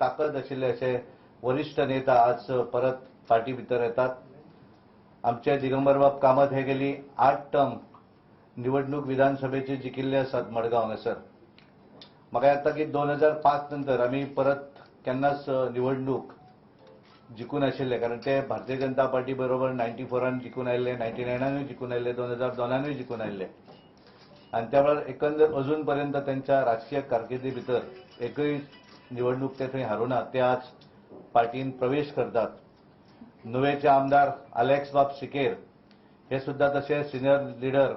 ताकद आशिल्ले असे वरिष्ठ नेता आज परत पार्टी भितर येतात. आमचे दिगंबर बाब कामत हे गेली 8 टर्म निवडणूक विधानसभेची जिखिल्ले आसात मडगांव हांगासर. म्हाका दिसता की 2005 नंतर आमी परत केन्नाच निवडणूक जिखून आशिल्ले, कारण ते भारतीय जनता पार्टी बरोबर 94 जिखून आयिल्ले, 99 जिखून आयिल्ले, 2002 जिखून आयिल्ले. आणि त्या वेळार एकंदर अजून पर्यंत त्यांच्या राजकीय कारकिर्दी भितर एकूय निवडणूक ते थंय हारुना. ते आज पार्टीन प्रवेश करतात. नुवेचे आमदार अलेक्स बाब सिकेर हे सुद्धा तसे सिनियर लिडर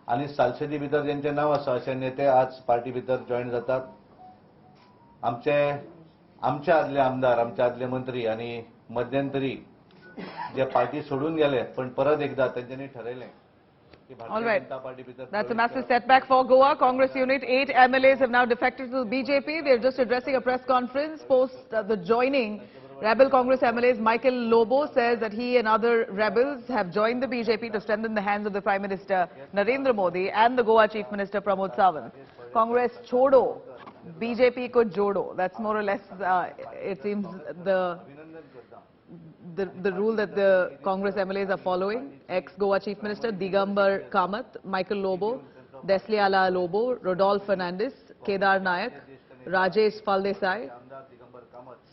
आणि सालसेती भितर ज्यांचे नाव आसा असे नेते आज पार्टी भितर जॉईन जातात. आमच्या आदले आमदार, आमचे आदले मंत्री आणि मध्यंतरी जे पार्टी सोडून गेले पण परत एकदा त्यांनी ठरवले. All right. That's a massive setback for Goa. Congress unit, 8 MLAs have now defected to the BJP. They're just addressing a press conference post the joining. Rebel Congress MLAs Michael Lobo says that he and other rebels have joined the BJP to strengthen the hands of the Prime Minister Narendra Modi and the Goa Chief Minister Pramod Sawant. Congress Chhodo, BJP ko Jodo. That's more or less, it seems, the rule that the Congress MLAs are following. Ex-Goa Chief Minister Digambar Kamat, Michael Lobo, Desliala Lobo, Rodolphe Fernandez, Kedar Nayak, Rajesh Faldesai,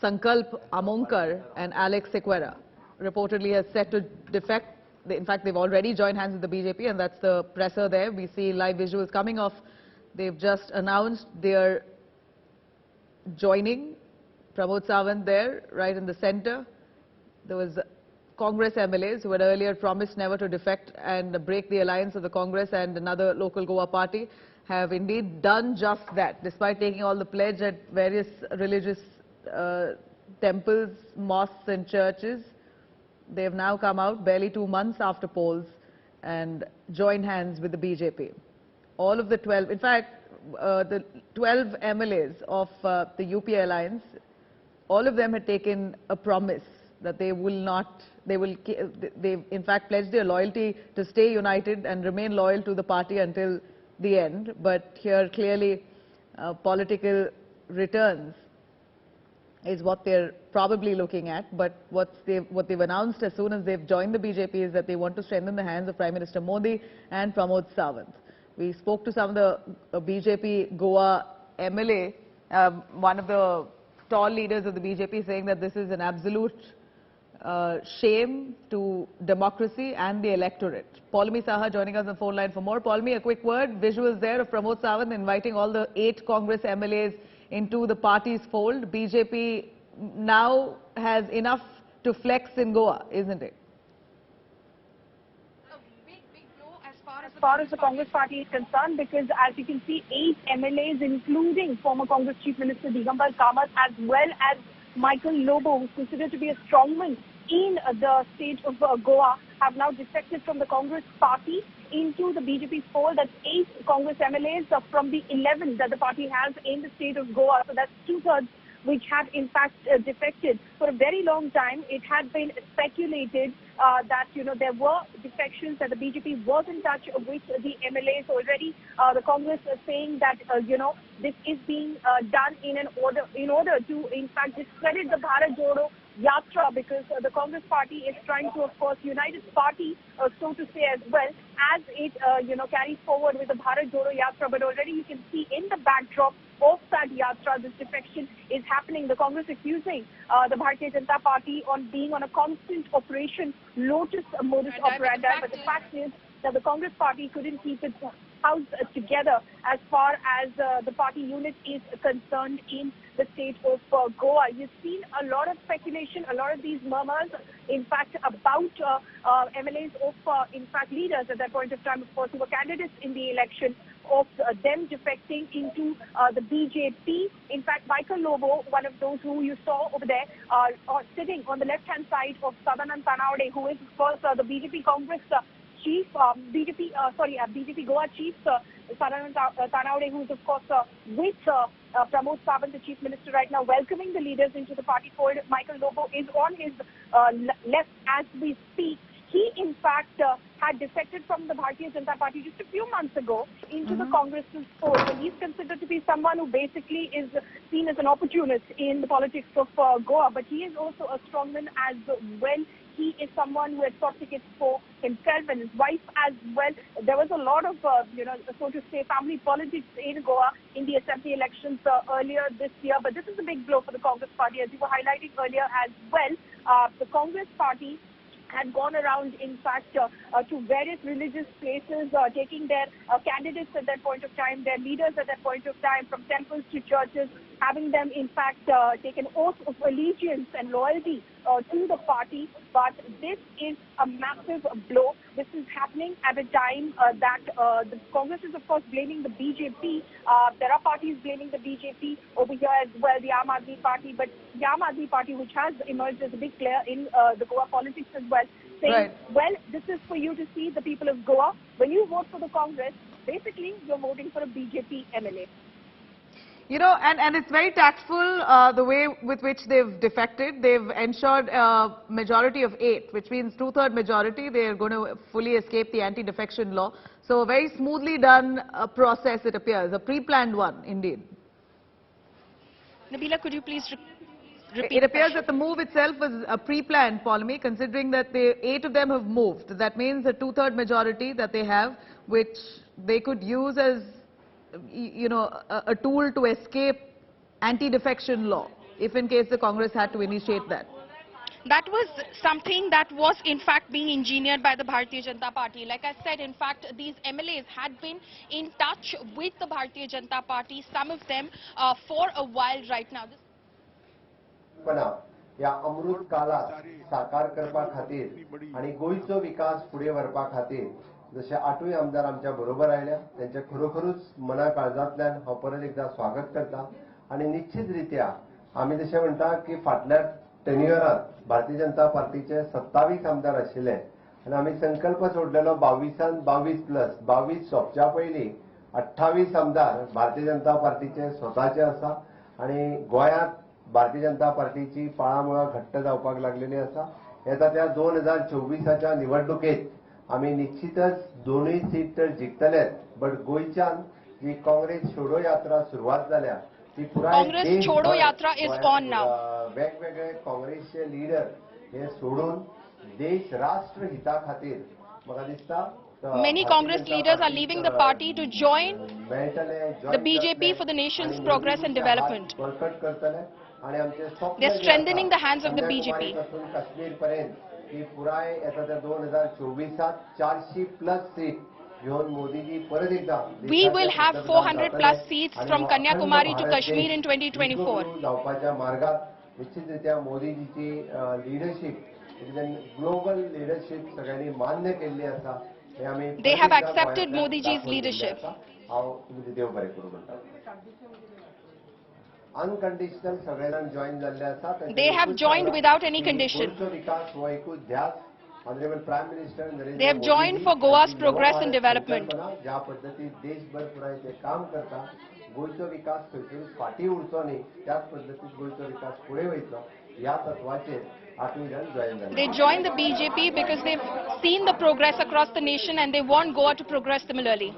Sankalp Amonkar and Alex Sequeira reportedly has set to defect. In fact, they've already joined hands with the BJP, and that's the presser there. We see live visuals coming off. They've just announced their joining. Pramod Sawant there, right in the center. There was Congress MLAs who had earlier promised never to defect and break the alliance of the Congress and another local Goa party, have indeed done just that. Despite taking all the pledge at various religious temples, mosques and churches, they have now come out barely 2 months after polls and joined hands with the BJP. All of the 12, in fact, the 12 MLAs of the UP alliance, all of them had taken a promise that they in fact pledged their loyalty to stay united and remain loyal to the party until the end. But here clearly political returns is what they're probably looking at. But what they've announced as soon as they've joined the BJP is that they want to strengthen the hands of Prime Minister Modi and Pramod Sawant. We spoke to some of the BJP Goa MLA, one of the tall leaders of the BJP, saying that this is an absolute shame to democracy and the electorate. Paulmi Saha joining us on the phone line for more. Paulmi, a quick word. Visuals there of Pramod Sawant inviting all the 8 Congress MLAs into the party's fold. BJP now has enough to flex in Goa, isn't it? As far as the Congress party is concerned, because as you can see, 8 MLAs, including former Congress Chief Minister Digambar Kamat, as well as Michael Lobo, who's considered to be a strongman in the state of Goa, have now defected from the Congress party into the BJP fold. That's 8 Congress MLAs from the 11 that the party has in the state of Goa. So that's 2/3 which have in fact defected. For a very long time, it had been speculated that, there were defections, that the BJP was in touch with the MLAs already. The Congress is saying that, this is being done in order to, in fact, discredit the Bharat Jodo Yatra, because the Congress party is trying to, of course, unite its party, so to say, as well as it, carries forward with the Bharat Jodo Yatra. But already you can see in the backdrop of that Yatra, this defection is happening. The Congress accusing the Bharatiya Janata Party on being on a constant operation Lotus modus operandi. But the fact is that the Congress party couldn't keep its house together as far as the party unit is concerned in the state of Goa. You've seen a lot of speculation, a lot of these murmurs, in fact, about MLAs of, in fact, leaders at that point of time, of course, who were candidates in the election, of them defecting into the BJP. In fact, Michael Lobo, one of those who you saw over there, sitting on the left-hand side of Sawant Tanawade, who is, of course, the BJP Congress chief, BJP Goa chief, Sawant Tanawade, who is, of course, with Pramod Sawant, the chief minister right now, welcoming the leaders into the party fold. Michael Lobo is on his left as we speak. He, in fact, had defected from the Bharatiya Janata Party just a few months ago into the Congress's fold. And he's considered to be someone who basically is seen as an opportunist in the politics of Goa. But he is also a strongman as well. He is someone who had sought tickets for himself and his wife as well. There was a lot of, so to say, family politics in Goa in the assembly elections earlier this year. But this is a big blow for the Congress party. As you were highlighting earlier as well, the Congress party had gone around, in fact, to various religious places, taking their candidates at that point of time, their leaders at that point of time, from temples to churches, having them, in fact, take an oath of allegiance and loyalty to the party. But this is a massive blow. This is happening at a time that the Congress is, of course, blaming the BJP. There are parties blaming the BJP over here as well, the Aam Aadmi Party. But the Aam Aadmi Party, which has emerged as a big player in the Goa politics as well, saying, well, this is for you to see, the people of Goa. When you vote for the Congress, basically, you're voting for a BJP MLA. You know, and it's very tactful the way with which they've defected. They've ensured a majority of 8, which means 2/3 majority. They're going to fully escape the anti-defection law. So a very smoothly done process, it appears, a pre-planned one, indeed. Nabila, could you please repeat? It appears that the move itself was a pre-planned, Paulami, considering that 8 of them have moved. That means a 2/3 majority that they have, which they could use as, you know, a tool to escape anti-defection law, if in case the Congress had to initiate that. That was something that was in fact being engineered by the Bharatiya Janata Party. Like I said, in fact, these MLAs had been in touch with the Bharatiya Janata Party, some of them for a while right now. या अमृत काळात साकार करपा खातीर आणि गोयचो विकास फुडें व्हरपा खातीर जशे 8 आमदार आमच्या बरोबर आयल्या त्यांचे खरोखरूच मना काळजांतल्यान हांव परत एकदा स्वागत करता आणि निश्चित रित्या आमी जशें म्हणटा की फाटल्या टेन्युअरांत भारतीय जनता पार्टीचे 27 आमदार आशिल्ले आनी आमी संकल्प सोडलेलो 22 प्लस 22 सोंपच्या पयलीं 28 आमदार भारतीय जनता पार्टीचे स्वताचे आसा आणि गोंयांत भारतीय जनता पार्टीची पाळामुळा घट्ट जावपाक लागलेली आसा. येता त्या 2024च्या निवडणुकेत आम्ही निश्चितच दोनूय सीट तर जिखतलेच, बट गोंयच्यान जी काँग्रेस छोडो यात्रा सुरुवात जाल्या ती पुराय काँग्रेस छोडो यात्रा इज ऑन नाउ. वेगवेगळे काँग्रेसचे लीडर हे सोडून देश राष्ट्र हिता खातीर म्हाका दिसता many Congress leaders are leaving the party to join the BJP for the nation's progress and development. They are strengthening the hands of the BJP. We will have 400 plus seats from Kanyakumari to Kashmir in 2024. They have accepted Modi ji's leadership. They have joined without any condition. They have joined for Goa's progress and development. They joined the BJP because they've seen the progress across the nation and they want Goa to progress similarly.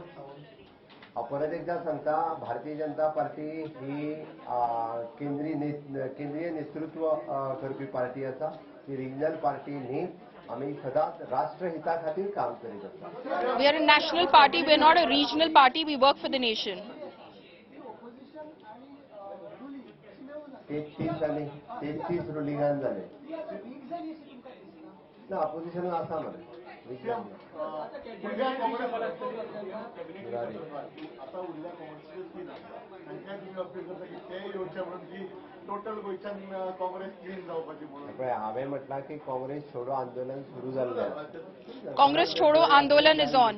परत एकदा सांगता Bharatiya Janata party ही केंद्रीय नेतृत्व करपी party आसा. ही regional party न्ही. आम्ही सदांच राष्ट्रहिता खातीर काम करीत आसा. We are a national party. We are not a regional party. We work for the nation. 33 रुलिंगान जाले ना अपोजिशन आसा मरे हांवें म्हटलां की काँग्रेस छोडो आंदोलन सुरू जाल्लें. Congress Chhodo Andolan is on.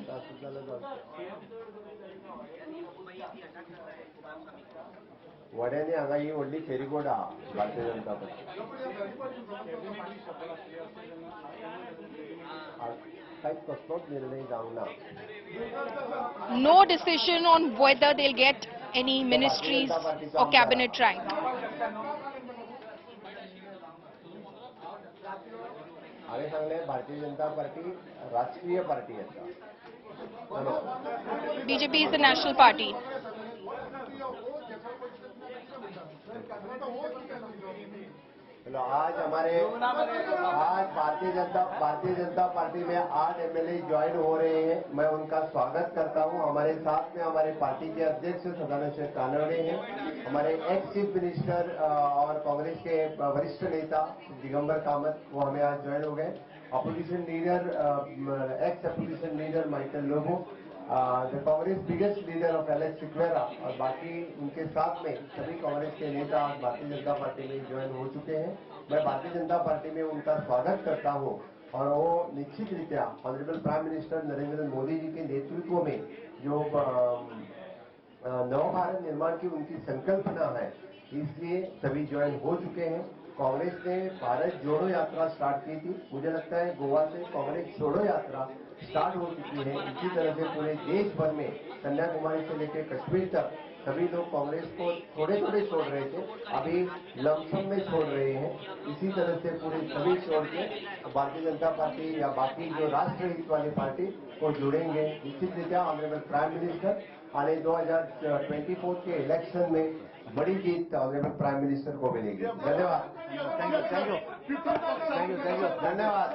वड्यांनी हांगा ही व्हडली फेरीबोर्ड आहा भारतीय जनता पार्टी. कांयच कसलोच निर्णय जावंक ना. No decision on whether they'll get any ministries or cabinet rank. हांवें हांवें सांगलें भारतीय जनता पार्टी राष्ट्रीय पार्टी आसा. BJP is the national party. आज भारतीय जनता पार्टी में 8 एमएलए ज्वाइन हो रहे हैं. मैं उनका स्वागत करता हूं. हमारे साथ में हमारे पार्टी के अध्यक्ष सदानंद कानड़े हैं, हमारे एक्स चीफ मिनिस्टर और कांग्रेस के वरिष्ठ नेता दिगंबर कामत, वो हमें आज ज्वाइन हो गए. Opposition leader, x opposition leader Michael Lobo, the Congress biggest leader of Alex Sequeira, और बाकी उनके साथ में सभी कांग्रेस के नेता आज भारतीय जनता पार्टी में ज्वाइन हो चुके हैं. मैं भारतीय जनता पार्टी में उनका स्वागत करता हूं और वो निश्चित रीत्या honourable prime minister Narendra Modi ji के नेतृत्व में जो नव भारत निर्माण की उनकी संकल्पना है, इसलिए सभी ज्वाइन हो चुके हैं. कांग्रेस ने भारत जोड़ो यात्रा स्टार्ट की थी. मुझे लगता है गोवा से कांग्रेस छोड़ो यात्रा स्टार्ट हो चुकी है. इसी तरह से पूरे देश भर में कन्याकुमारी से लेकर कश्मीर तक सभी लोग कांग्रेस को थोड़े थोड़े छोड़ रहे थे, अभी लमसम में छोड़ रहे हैं. इसी तरह से पूरे सभी छोड़ के भारतीय जनता पार्टी या बाकी जो राष्ट्रहित वाली पार्टी को जुड़ेंगे. निश्चित रीत्या ऑनरेबल प्राइम मिनिस्टर आने 2024 के इलेक्शन में बड़ी जीत ऑनरेबल प्राइम मिनिस्टर को मिलेगी. धन्यवाद. धन्यवाद.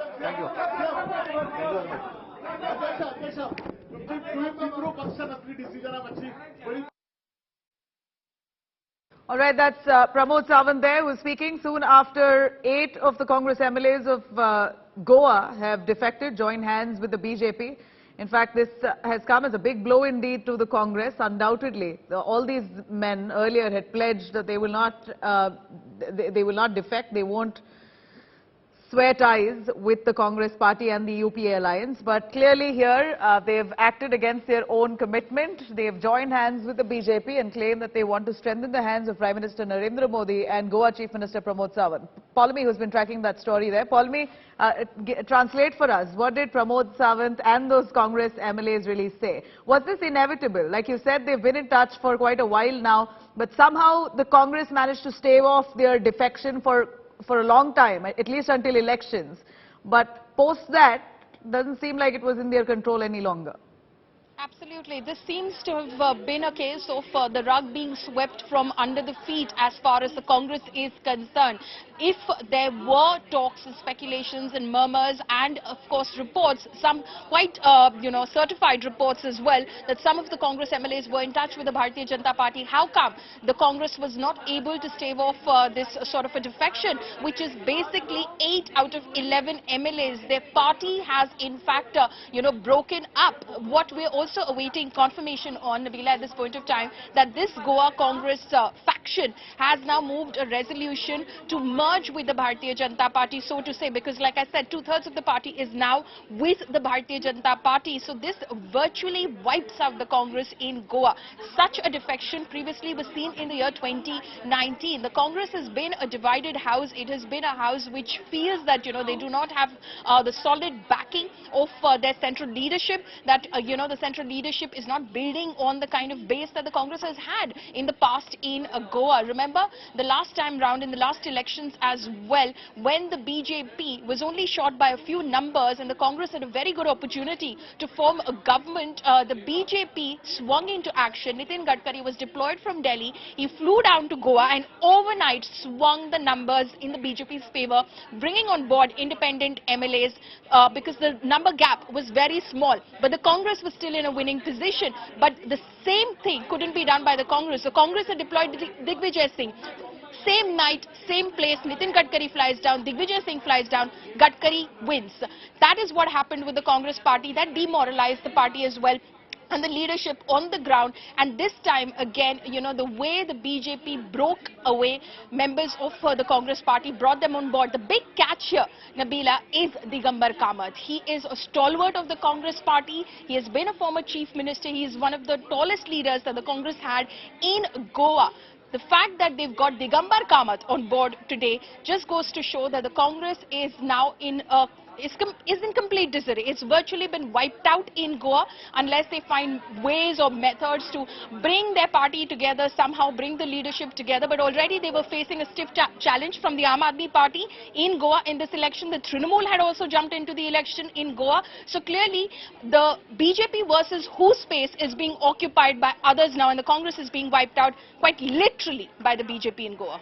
All right, that's Pramod Sawant there, who's speaking soon after 8 of the Congress MLAs of Goa have defected, joined hands with the BJP. In fact, this has come as a big blow indeed to the Congress. Undoubtedly, all these men earlier had pledged that they will not defect, they won't swear ties with the Congress party and the UPA alliance. But clearly here, they've acted against their own commitment. They've joined hands with the BJP and claim that they want to strengthen the hands of Prime Minister Narendra Modi and Goa Chief Minister Pramod Sawant. Paulmi, who's been tracking that story there. Paulmi, translate for us. What did Pramod Sawant and those Congress MLAs really say? Was this inevitable? Like you said, they've been in touch for quite a while now, but somehow the Congress managed to stave off their defection for a long time, at least until elections. But post that, doesn't seem like it was in their control any longer. Absolutely. This seems to have been a case of the rug being swept from under the feet as far as the Congress is concerned. If there were talks and speculations and murmurs and, of course, reports, some quite, certified reports as well, that some of the Congress MLAs were in touch with the Bharatiya Janata Party, how come the Congress was not able to stave off this sort of a defection, which is basically 8 out of 11 MLAs. Their party has, in fact, broken up. What we're also awaiting confirmation on, Nabila, at this point of time, that this Goa Congress faction has now moved a resolution to merge with the Bharatiya Janata Party, so to say, because like I said, 2/3 of the party is now with the Bharatiya Janata Party. So this virtually wipes out the Congress in Goa. Such a defection previously was seen in the year 2019. The Congress has been a divided house. It has been a house which feels that, they do not have the solid backing of their central leadership, that, the central leadership is not building on the kind of base that the Congress has had in the past in Goa. Remember, the last time round, in the last elections as well, when the BJP was only short by a few numbers and the Congress had a very good opportunity to form a government, the BJP swung into action. Nitin Gadkari was deployed from Delhi. He flew down to Goa and overnight swung the numbers in the BJP's favor, bringing on board independent MLAs because the number gap was very small. But the Congress was still in a winning position. But the same thing couldn't be done by the Congress. So Congress had deployed Digvijay Singh. Same night, same place, Nitin Gadkari flies down, Digvijay Singh flies down, Gadkari wins. That is what happened with the Congress party. That demoralized the party as well, and the leadership on the ground. And this time again, the way the BJP broke away members of the Congress party, brought them on board. The big catch here, Nabila, is Digambar Kamat. He is a stalwart of the Congress party. He has been a former chief minister. He is one of the tallest leaders that the Congress had in Goa. The fact that they've got Digambar Kamat on board today just goes to show that the Congress is now in a is in complete disarray. It's virtually been wiped out in Goa unless they find ways or methods to bring their party together, somehow bring the leadership together. But already they were facing a stiff challenge from the Aam Aadmi Party in Goa in this election. The Trinamool had also jumped into the election in Goa. So clearly the BJP versus whose space is being occupied by others now, and the Congress is being wiped out quite literally by the BJP in Goa.